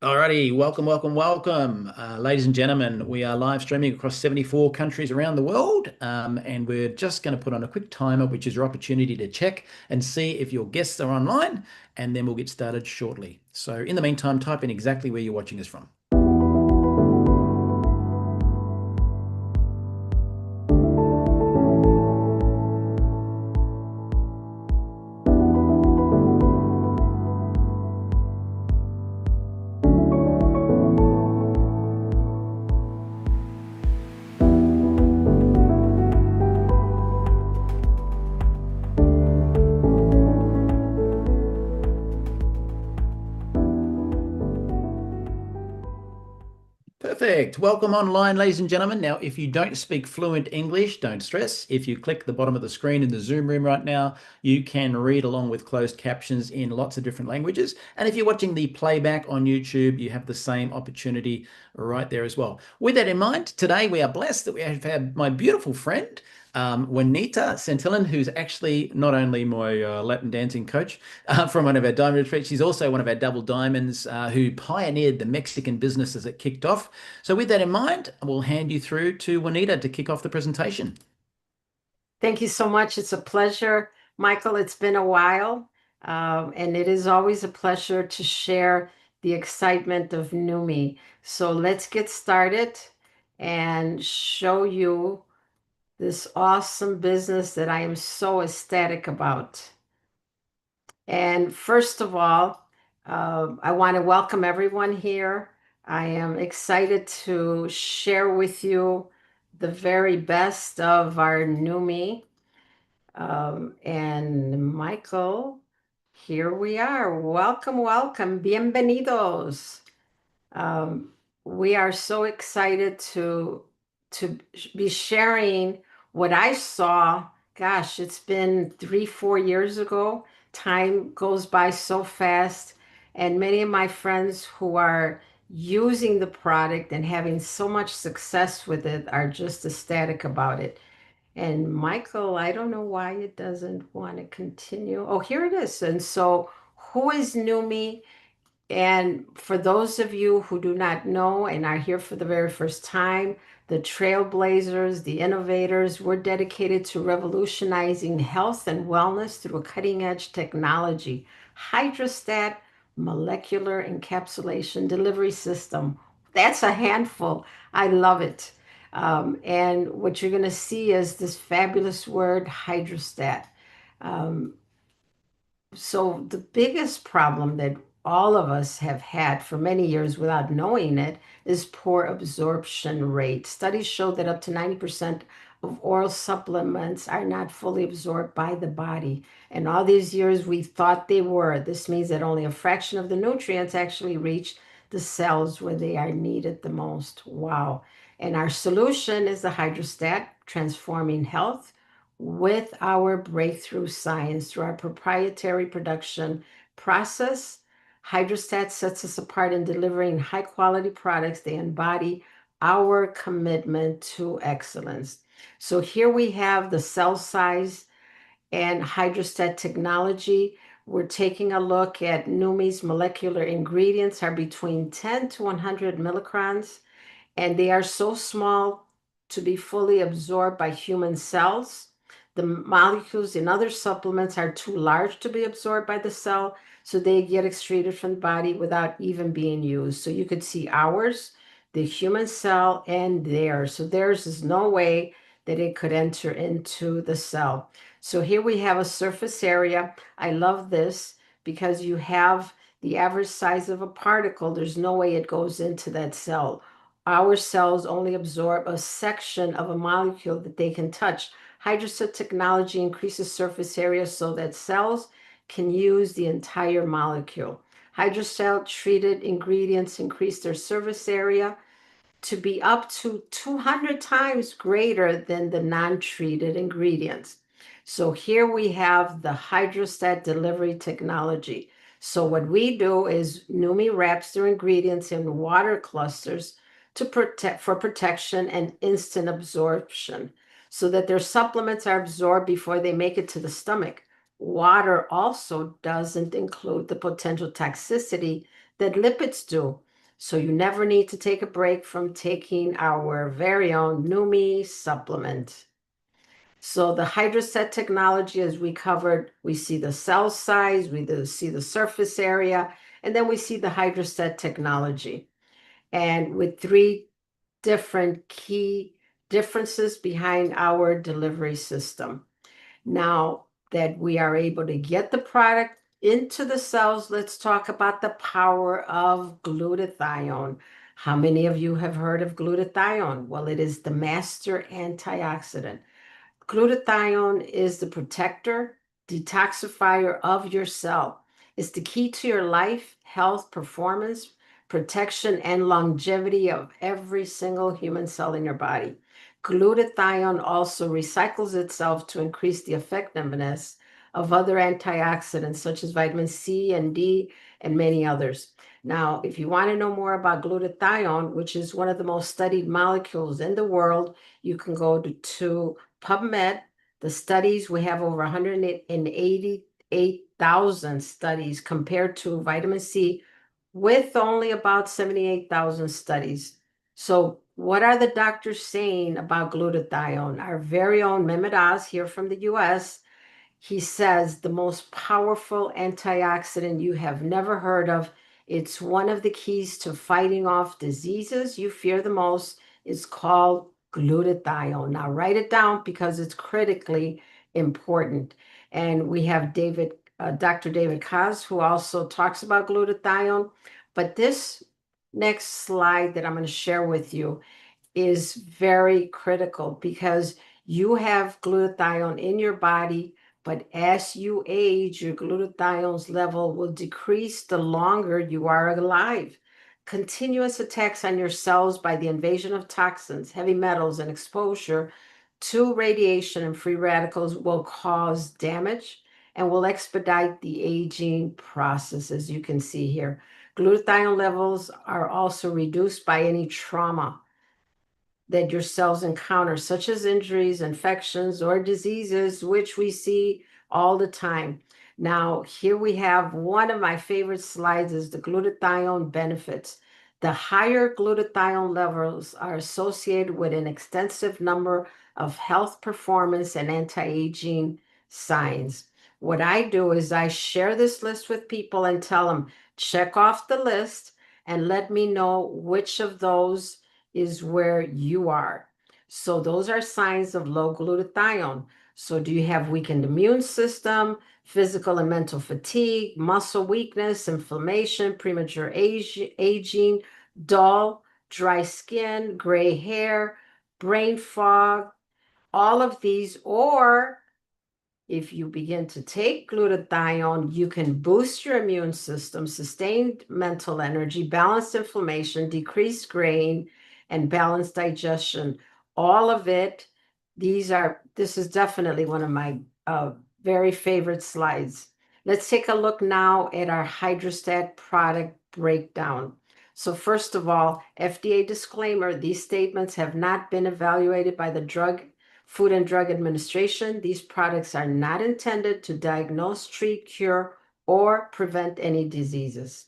Alrighty, welcome. Ladies and gentlemen, we are live streaming across 74 countries around the world, and we're just going to put on a quick timer, which is your opportunity to check and see if your guests are online, and then we'll get started shortly. So in the meantime, type in exactly where you're watching us from. Perfect. Welcome online, ladies and gentlemen. Now, if you don't speak fluent English, don't stress. If you click the bottom of the screen in the Zoom room right now, you can read along with closed captions in lots of different languages. And if you're watching the playback on YouTube, you have the same opportunity right there as well. With that in mind, today we are blessed that we have had my beautiful friend, Juanita Santillan, who's actually not only my Latin dancing coach from one of our diamond retreats, she's also one of our double diamonds who pioneered the Mexican business as it kicked off. So with that in mind, we'll hand you through to Juanita to kick off the presentation. Thank you so much. It's a pleasure, Michael. It's been a while, and it is always a pleasure to share the excitement of Neumi. So let's get started and show you this awesome business that I am so ecstatic about. And first of all, I want to welcome everyone here. I am excited to share with you the very best of our Neumi. And Michael, here we are. Welcome, welcome. Bienvenidos. Um, we are so excited to be sharing what I saw. Gosh, it's been 3, 4 years ago. Time goes by so fast, and many of my friends who are using the product and having so much success with it are just ecstatic about it. And Michael, I don't know why it doesn't want to continue. Oh, here it is. And so, who is Neumi? And for those of you who do not know and are here for the very first time, the trailblazers, the innovators, we're dedicated to revolutionizing health and wellness through a cutting edge technology, hydrostat molecular encapsulation delivery system. That's a handful. I love it. And what you're going to see is this fabulous word, hydrostat. Um, so the biggest problem that all of us have had for many years without knowing it is poor absorption rate. Studies show that up to 90% of oral supplements are not fully absorbed by the body. And all these years we thought they were. This means that only a fraction of the nutrients actually reach the cells where they are needed the most. Wow. And our solution is the hydrostat, transforming health with our breakthrough science through our proprietary production process. Hydrostat sets us apart in delivering high quality products. They embody our commitment to excellence. So here we have the cell size and hydrostat technology. We're taking a look at Neumi's molecular ingredients are between 10 to 100 millicrons, and they are so small to be fully absorbed by human cells. The molecules in other supplements are too large to be absorbed by the cell, so they get excreted from the body without even being used. So you could see ours, the human cell, and theirs. So theirs is no way that it could enter into the cell. So here we have a surface area. I love this because you have the average size of a particle. There's no way it goes into that cell. Our cells only absorb a section of a molecule that they can touch. Hydrostat technology increases surface area so that cells can use the entire molecule. Hydrostat treated ingredients increase their surface area to be up to 200 times greater than the non-treated ingredients. So here we have the hydrostat delivery technology. So what we do is Neumi wraps their ingredients in water clusters to protect for protection and instant absorption so that their supplements are absorbed before they make it to the stomach. Water also doesn't include the potential toxicity that lipids do. So you never need to take a break from taking our very own Neumi supplement. So the hydroset technology, as we covered, we see the cell size, we see the surface area, and then we see the hydroset technology. And with three different key differences behind our delivery system. Now that we are able to get the product into the cells, let's talk about the power of glutathione. How many of you have heard of glutathione? Well, it is the master antioxidant. Glutathione is the protector, detoxifier of your cell. It's the key to your life, health, performance, protection, and longevity of every single human cell in your body. Glutathione also recycles itself to increase the effectiveness of other antioxidants such as vitamin C and D and many others. Now, if you want to know more about glutathione, which is one of the most studied molecules in the world, you can go to PubMed. The studies, we have over 188,000 studies compared to vitamin C with only about 78,000 studies. So what are the doctors saying about glutathione? Our very own Mehmet Oz here from the US, he says the most powerful antioxidant you have never heard of. It's one of the keys to fighting off diseases you fear the most. It's called glutathione. Now write it down because it's critically important. And we have Dr. David Kaz, who also talks about glutathione. But this next slide that I'm going to share with you is very critical because you have glutathione in your body, but as you age, your glutathione's level will decrease the longer you are alive. Continuous attacks on your cells by the invasion of toxins, heavy metals, and exposure to radiation and free radicals will cause damage and will expedite the aging process, as you can see here. Glutathione levels are also reduced by any trauma that your cells encounter, such as injuries, infections, or diseases, which we see all the time. Now, here we have one of my favorite slides is the glutathione benefits. The higher glutathione levels are associated with an extensive number of health, performance, and anti-aging signs. What I do is I share this list with people and tell them, check off the list and let me know which of those is where you are. So those are signs of low glutathione. So do you have weakened immune system, physical and mental fatigue, muscle weakness, inflammation, premature aging, dull, dry skin, gray hair, brain fog, all of these, or if you begin to take glutathione, you can boost your immune system, sustain mental energy, balance inflammation, decrease graying, and balance digestion. All of it, this is definitely one of my very favorite slides. Let's take a look now at our hydrostat product breakdown. So first of all, FDA disclaimer, these statements have not been evaluated by the Food and Drug Administration. These products are not intended to diagnose, treat, cure, or prevent any diseases.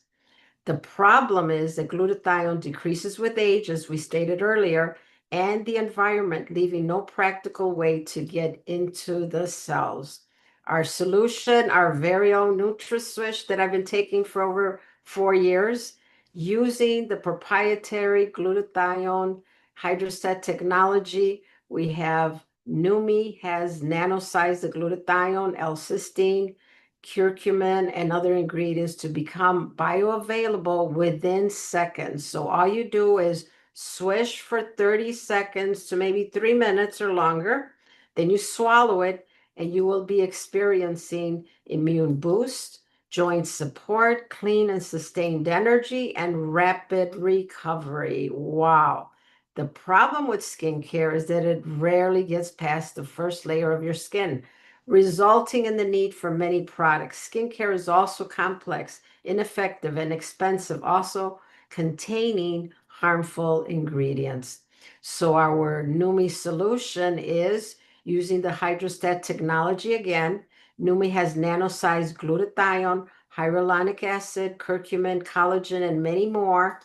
The problem is that glutathione decreases with age, as we stated earlier, and the environment, leaving no practical way to get into the cells. Our solution, our very own NutraSwish that I've been taking for over 4 years, using the proprietary glutathione hydroset technology. We have Neumi has nano-sized the glutathione, L-cysteine, curcumin, and other ingredients to become bioavailable within seconds. So all you do is swish for 30 seconds to maybe 3 minutes or longer. Then you swallow it and you will be experiencing immune boost, joint support, clean and sustained energy, and rapid recovery. Wow. The problem with skincare is that it rarely gets past the first layer of your skin, resulting in the need for many products. Skincare is also complex, ineffective, and expensive, also containing harmful ingredients. So our Neumi solution is using the hydrostat technology again. Neumi has nano-sized glutathione, hyaluronic acid, curcumin, collagen, and many more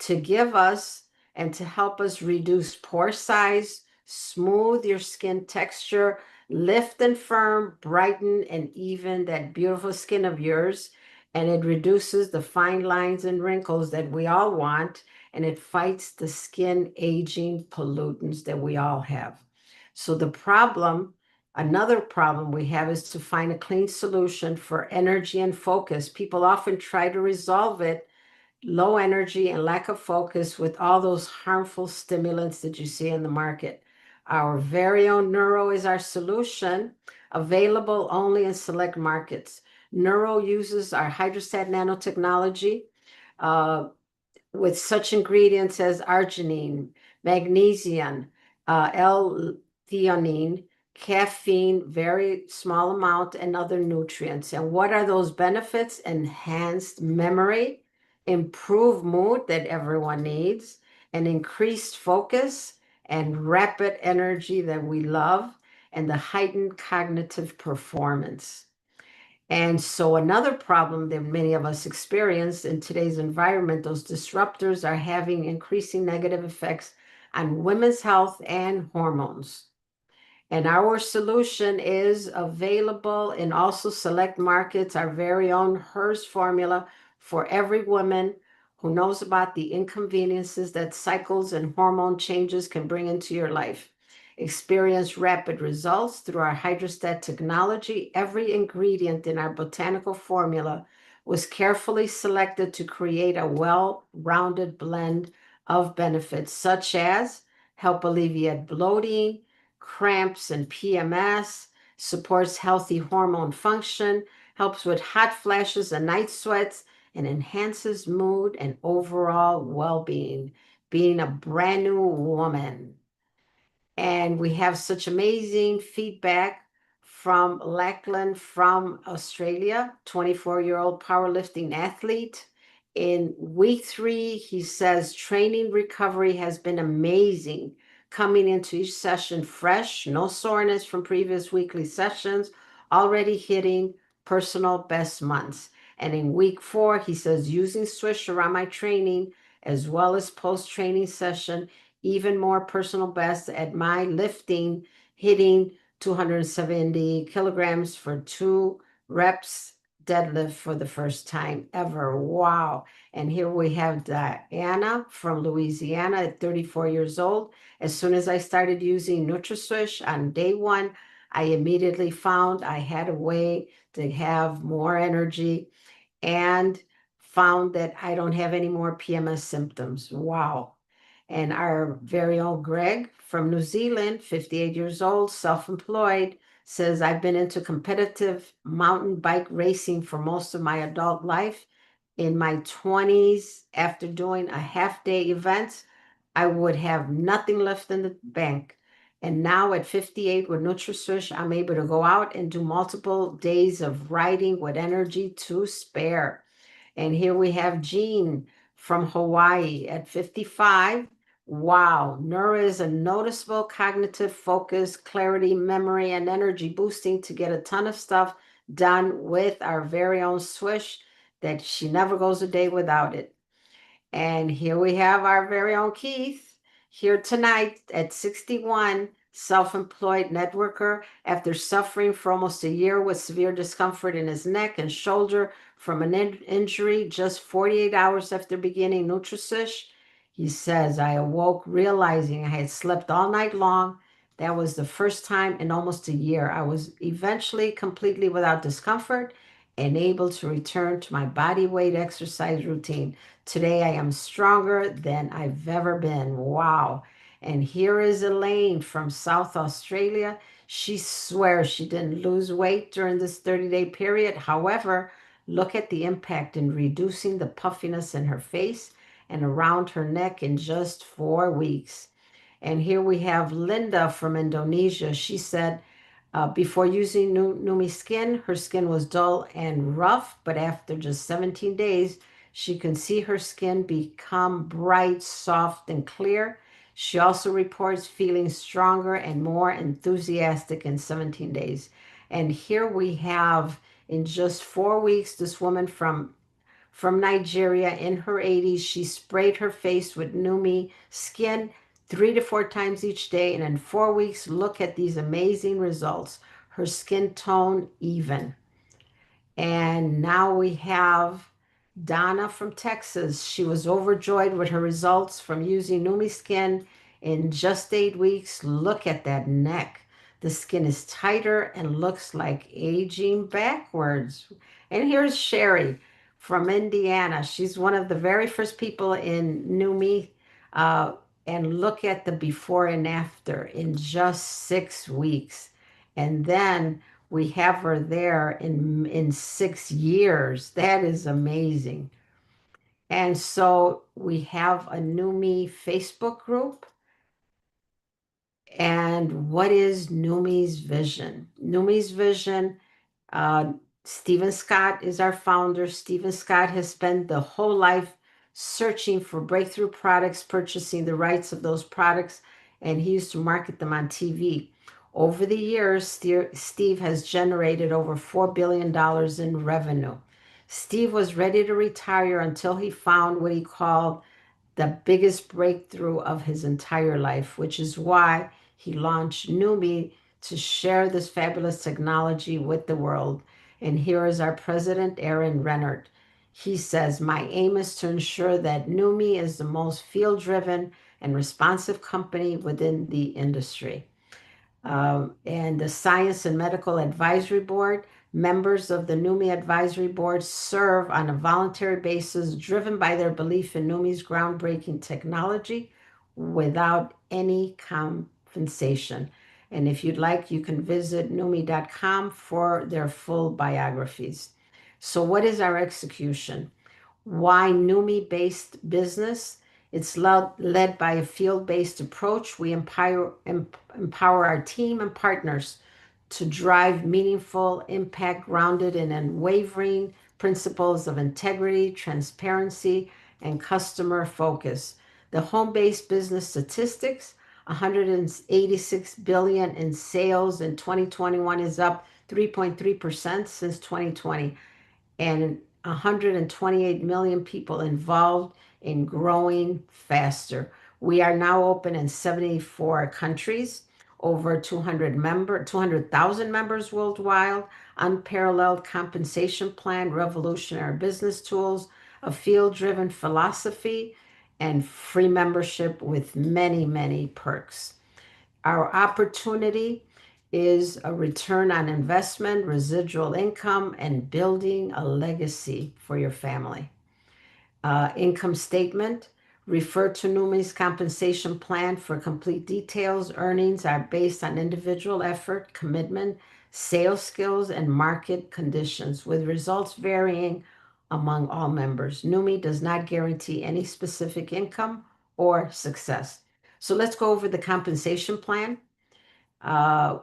to give us and to help us reduce pore size, smooth your skin texture, lift and firm, brighten, and even that beautiful skin of yours. And it reduces the fine lines and wrinkles that we all want, and it fights the skin aging pollutants that we all have. So another problem we have is to find a clean solution for energy and focus. People often try to resolve it, low energy and lack of focus, with all those harmful stimulants that you see in the market. Our very own Neuro is our solution, available only in select markets. Neuro uses our hydrostat nanotechnology, uh, with such ingredients as arginine, magnesium, L-theanine, caffeine, very small amount, and other nutrients. And what are those benefits? Enhanced memory, improved mood that everyone needs, and increased focus and rapid energy that we love, and the heightened cognitive performance. And so another problem that many of us experience in today's environment, those disruptors are having increasing negative effects on women's health and hormones. And our solution is available in also select markets, our very own HERS formula for every woman who knows about the inconveniences that cycles and hormone changes can bring into your life. Experience rapid results through our hydrostat technology. Every ingredient in our botanical formula was carefully selected to create a well-rounded blend of benefits, such as help alleviate bloating, cramps, and PMS, supports healthy hormone function, helps with hot flashes and night sweats, and enhances mood and overall well-being, being a brand new woman. And we have such amazing feedback from Lachlan from Australia, 24-year-old powerlifting athlete. In week 3, he says training recovery has been amazing, coming into each session fresh, no soreness from previous weekly sessions, already hitting personal best months. And in week 4, he says using Swish around my training as well as post-training session, even more personal best at my lifting, hitting 270 kilograms for 2 reps deadlift for the first time ever. Wow. And here we have Diana from Louisiana at 34 years old. As soon as I started using NutraSwish on day 1, I immediately found I had a way to have more energy and found that I don't have any more PMS symptoms. Wow. And our very own Greg from New Zealand, 58 years old, self-employed, says, I've been into competitive mountain bike racing for most of my adult life. In my 20s, after doing a half-day event, I would have nothing left in the bank. And now at 58 with NutraSwish, I'm able to go out and do multiple days of riding with energy to spare. And here we have Jean from Hawaii at 55. Wow, Neura is a noticeable cognitive focus, clarity, memory, and energy boosting to get a ton of stuff done with our very own Swish that she never goes a day without it. And here we have our very own Keith here tonight at 61, self-employed networker after suffering for almost a year with severe discomfort in his neck and shoulder from an injury just 48 hours after beginning NutraSwish. He says, I awoke realizing I had slept all night long. That was the first time in almost a year. I was eventually completely without discomfort and able to return to my body weight exercise routine. Today I am stronger than I've ever been. Wow. And here is Elaine from South Australia. She swears she didn't lose weight during this 30-day period. However, look at the impact in reducing the puffiness in her face and around her neck in just 4 weeks. And here we have Linda from Indonesia. She said, before using Neumi Skin, her skin was dull and rough, but after just 17 days, she can see her skin become bright, soft, and clear. She also reports feeling stronger and more enthusiastic in 17 days. And here we have, in just 4 weeks, this woman from from Nigeria in her 80s. She sprayed her face with Neumi Skin 3 to 4 times each day. And in 4 weeks, look at these amazing results. Her skin tone even. And now we have Donna from Texas. She was overjoyed with her results from using Neumi Skin in just 8 weeks. Look at that neck. The skin is tighter and looks like aging backwards. And here's Sherry from Indiana. She's one of the very first people in Neumi. Uh, and look at the before and after in just 6 weeks. And then we have her there in 6 years. That is amazing. And so we have a Neumi Facebook group. And what is Neumi's vision? Neumi's vision, uh, Stephen Scott is our founder. Stephen Scott has spent the whole life searching for breakthrough products, purchasing the rights of those products, and he used to market them on TV. Over the years, Steve has generated over $4 billion in revenue. Steve was ready to retire until he found what he called the biggest breakthrough of his entire life, which is why he launched Neumi to share this fabulous technology with the world. And here is our president, Aaron Rennert. He says, my aim is to ensure that Neumi is the most field-driven and responsive company within the industry. And the Science and Medical Advisory Board. Members of the Neumi Advisory Board serve on a voluntary basis, driven by their belief in Neumi's groundbreaking technology without any compensation. And if you'd like, you can visit neumi.com for their full biographies. So what is our execution? Why Neumi-based business? It's led by a field-based approach. We empower our team and partners to drive meaningful impact grounded in unwavering principles of integrity, transparency, and customer focus. The home-based business statistics, 186 billion in sales in 2021 is up 3.3% since 2020, and 128 million people involved in growing faster. We are now open in 74 countries, over 200,000 members worldwide, unparalleled compensation plan, revolutionary business tools, a field-driven philosophy, and free membership with many, many perks. Our opportunity is a return on investment, residual income, and building a legacy for your family. Income statement. Refer to Neumi's compensation plan for complete details. Earnings are based on individual effort, commitment, sales skills, and market conditions, with results varying among all members. Neumi does not guarantee any specific income or success. So let's go over the compensation plan.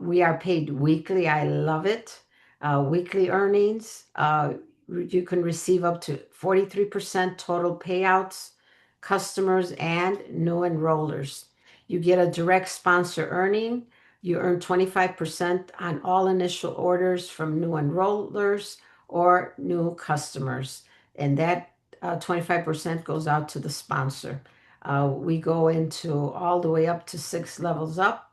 We are paid weekly. I love it. Weekly earnings. You can receive up to 43% total payouts, customers, and new enrollers. You get a direct sponsor earning. You earn 25% on all initial orders from new enrollers or new customers. And that 25% goes out to the sponsor. We go into all the way up to 6 levels up,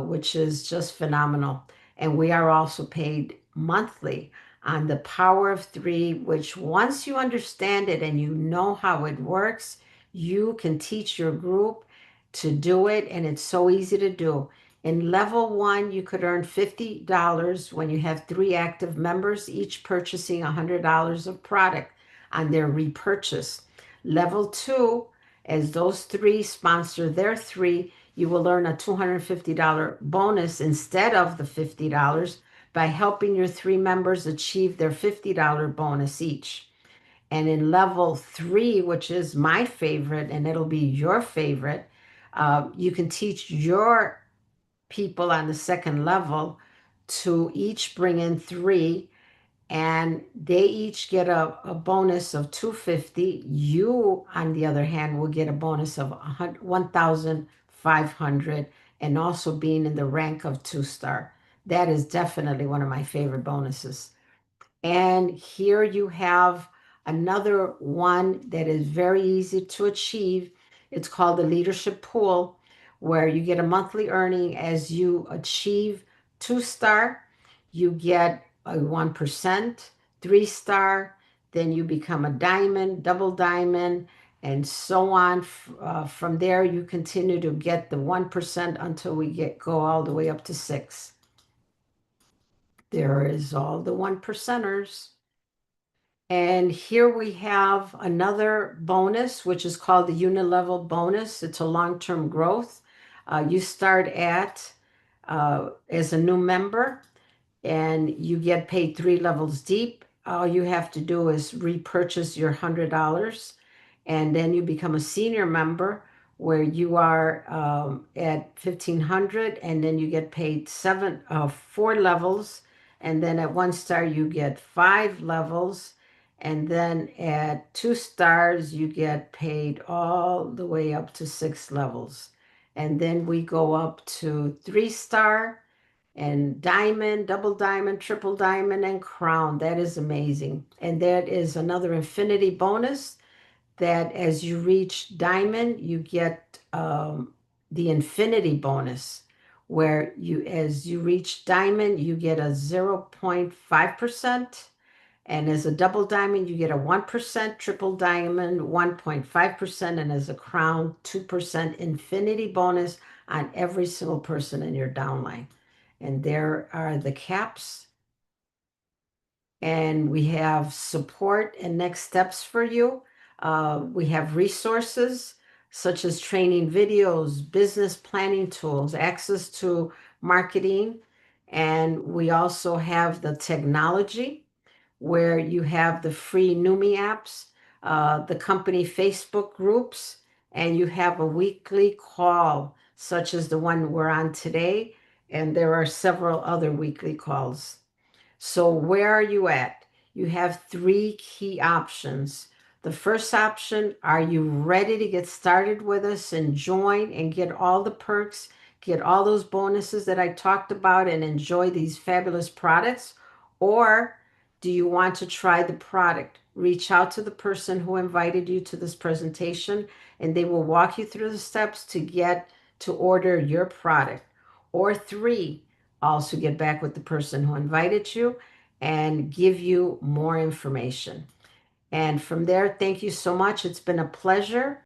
which is just phenomenal. And we are also paid monthly on the power of three, which once you understand it and you know how it works, you can teach your group to do it. And it's so easy to do. In level one, you could earn $50 when you have 3 active members, each purchasing $100 of product on their repurchase. Level two, as those 3 sponsor their 3, you will earn a $250 bonus instead of the $50 by helping your 3 members achieve their $50 bonus each. And in level 3, which is my favorite, and it'll be your favorite, you can teach your people on the second level to each bring in 3, and they each get a bonus of $250. You, on the other hand, will get a bonus of $1,500, and also being in the rank of 2-star. That is definitely one of my favorite bonuses. And here you have another one that is very easy to achieve. It's called the leadership pool, where you get a monthly earning as you achieve 2-star, you get a 1%, 3-star, then you become a diamond, double diamond, and so on. From there, you continue to get the 1% until we go all the way up to 6. There is all the 1%ers. And here we have another bonus, which is called the unilevel bonus. It's a long-term growth. You start as a new member, and you get paid 3 levels deep. All you have to do is repurchase your $100, and then you become a senior member where you are at 1,500, and then you get paid 4 levels, and then at 1-star you get 5 levels, and then at 2 stars you get paid all the way up to 6 levels, and then we go up to 3-star and diamond, double diamond, triple diamond, and crown. That is amazing. And that is another infinity bonus that as you reach diamond, you get the infinity bonus, where as you reach diamond, you get a 0.5%. And as a double diamond, you get a 1%, triple diamond, 1.5%, and as a crown, 2% infinity bonus on every single person in your downline. And there are the caps. And we have support and next steps for you. We have resources such as training videos, business planning tools, access to marketing. And we also have the technology where you have the free Neumi apps, the company Facebook groups, and you have a weekly call, such as the one we're on today. And there are several other weekly calls. So where are you at? You have 3 key options. The first option, are you ready to get started with us and join and get all the perks, get all those bonuses that I talked about and enjoy these fabulous products? Or do you want to try the product? Reach out to the person who invited you to this presentation, and they will walk you through the steps to order your product. Or 3, also get back with the person who invited you and give you more information. And from there, thank you so much. It's been a pleasure.